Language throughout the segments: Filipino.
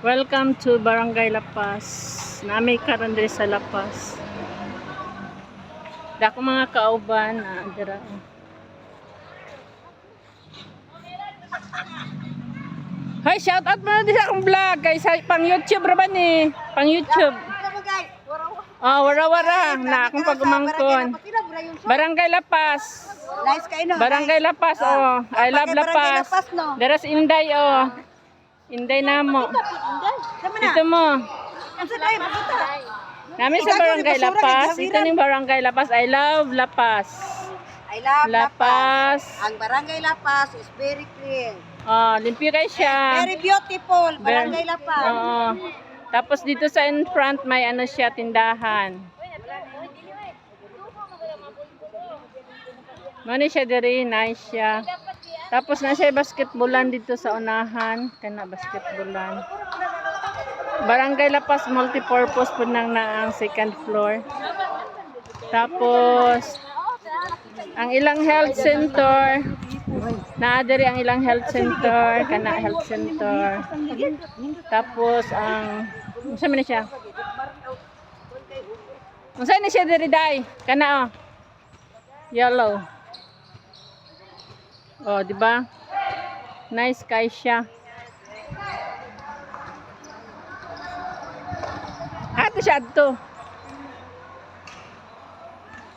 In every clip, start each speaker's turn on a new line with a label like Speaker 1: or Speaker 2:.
Speaker 1: Welcome to Barangay Lapas. Nami karon diri sa Lapas. Dako mga kauban na dira. Hi, shout out mo na din sa akong vlog kay sa pang YouTube ra ba ni? Pang YouTube. Oh, wara-wara na akong pagumangkon. Barangay Lapas.
Speaker 2: Nice kayo no.
Speaker 1: Barangay Lapas oh. I love Lapas. Deras Inday oh. Inday namo. Ito mo. Namin sa Barangay Lapas. Ito ning Barangay Lapas. I love Lapas.
Speaker 2: I love
Speaker 1: Lapas.
Speaker 2: Ang Barangay Lapas is very clean.
Speaker 1: Oh, limpyo kay siya.
Speaker 2: Very beautiful. Barangay Lapas.
Speaker 1: Oo. Tapos dito sa in front may ano siya tindahan. Mani siya diri, nice siya. Tapos na siya basketballan dito sa unahan, kana basketballan. Barangay Lapas multipurpose po nang na ang second floor. Tapos ang ilang health center, naa diri ang ilang health center, kana health center. Tapos ang unsa man siya? Unsa ni siya diri day? Kana oh. Yellow. Oh, di ba? Nice kay siya. Ato siya ato.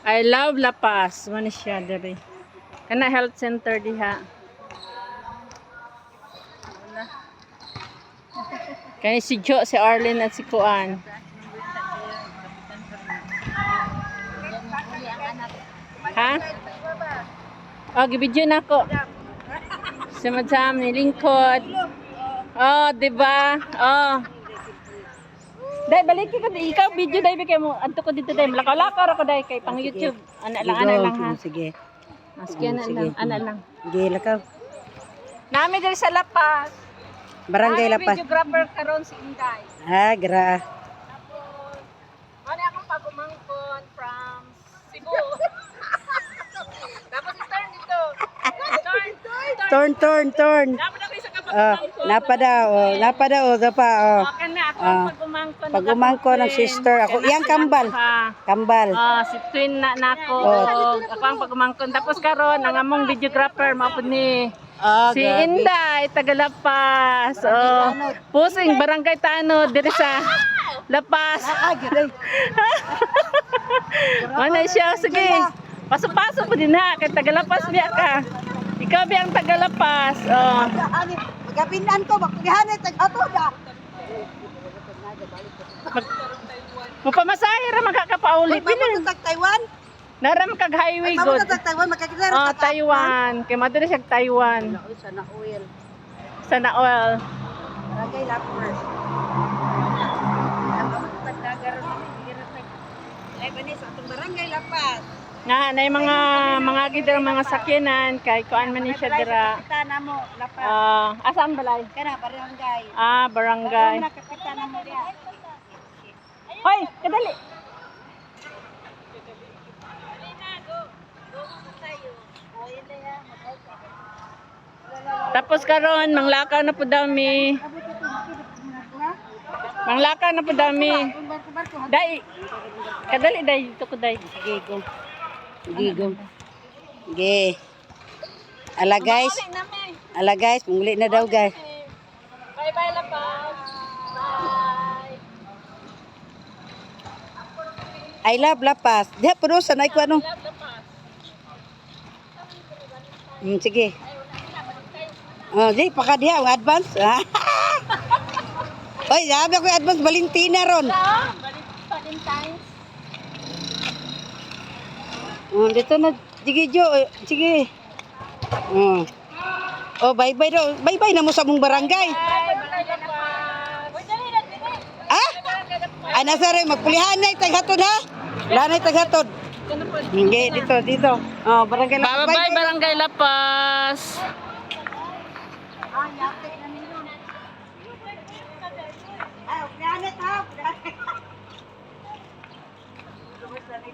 Speaker 1: I love Lapas. Mano siya diri. Kana health center diha. Kani si Jo, si Arlene at si Kuan. Ha? Oh, gibidyo na ako. Sumadsam ni lingkod. Oh, di ba? Oh. Dai balik ko di ikaw video dai kay mo adto ko dito dai lakaw-lakaw ra ko dai kay pang YouTube. Ana lang ha.
Speaker 2: Sige.
Speaker 1: Maski ana lang.
Speaker 2: Sige, lakaw.
Speaker 1: Nami diri sa Lapas.
Speaker 2: Barangay Lapas.
Speaker 1: Videographer karon si Inday.
Speaker 2: Ah, gra.
Speaker 1: Ano akong pagumangkon from Cebu. Tapos turn dito.
Speaker 2: Turn. Napada oh, dapa oh.
Speaker 1: Okay na ako pagumangkon.
Speaker 2: Pagumangkon ng sister ako. Iyang kambal. Kambal.
Speaker 1: Si twin na nako. Ako ang pagumangkon. Tapos karon ang among videographer mao pud ni si Inday taga Lapas. Oh. Pusing Barangay Tanod diri sa Lapas. Ano siya sige. Paso-paso po din ha, kay Tagalapas biya ka. Ikaw biya ang Tagalapas. Oh.
Speaker 2: Magabinan ko, magpihanay, tag-atoda.
Speaker 1: Mapamasahe ra makakapauli.
Speaker 2: Magpapunta sa Taiwan?
Speaker 1: Naram kag highway good.
Speaker 2: Magpapunta sa Taiwan, magkakita
Speaker 1: Oh, Taiwan. Kay madiri siya Taiwan.
Speaker 2: Sana oil.
Speaker 1: Sana oil.
Speaker 2: Barangay Lapas. Ay, banis, atong Barangay Lapas.
Speaker 1: Na nay mga gidar mga sakyanan kay kuan man ni siya dira.
Speaker 2: Kapitana mo, Lapas.
Speaker 1: Asam balay?
Speaker 2: Kana, barangay.
Speaker 1: Barangay.
Speaker 2: Kapitana mo diya.
Speaker 1: Hoy, kadali. Tapos karon manglakaw na po dami. Manglakaw na po dami. Dai. Kadali dai dito ko dai.
Speaker 2: Sige, go. Sige, go. Sige. Ala guys. Muli na daw guys.
Speaker 1: Bye-bye Lapas. Bye.
Speaker 2: I love Lapas. Diha puno sa nay ko ano. Sige. Oh, di paka diha ang advance. Oy, sabi ko advance Valentina ron.
Speaker 1: Valentine's.
Speaker 2: Dito na sige Jo, sige. Bye-bye daw. Bye-bye na mo sa mong barangay. Nasa rin, magpulihan na itaghatod ha? Wala na itaghatod. Hindi, dito. Barangay Lapas.
Speaker 1: Bye-bye Barangay Lapas.
Speaker 2: Ay,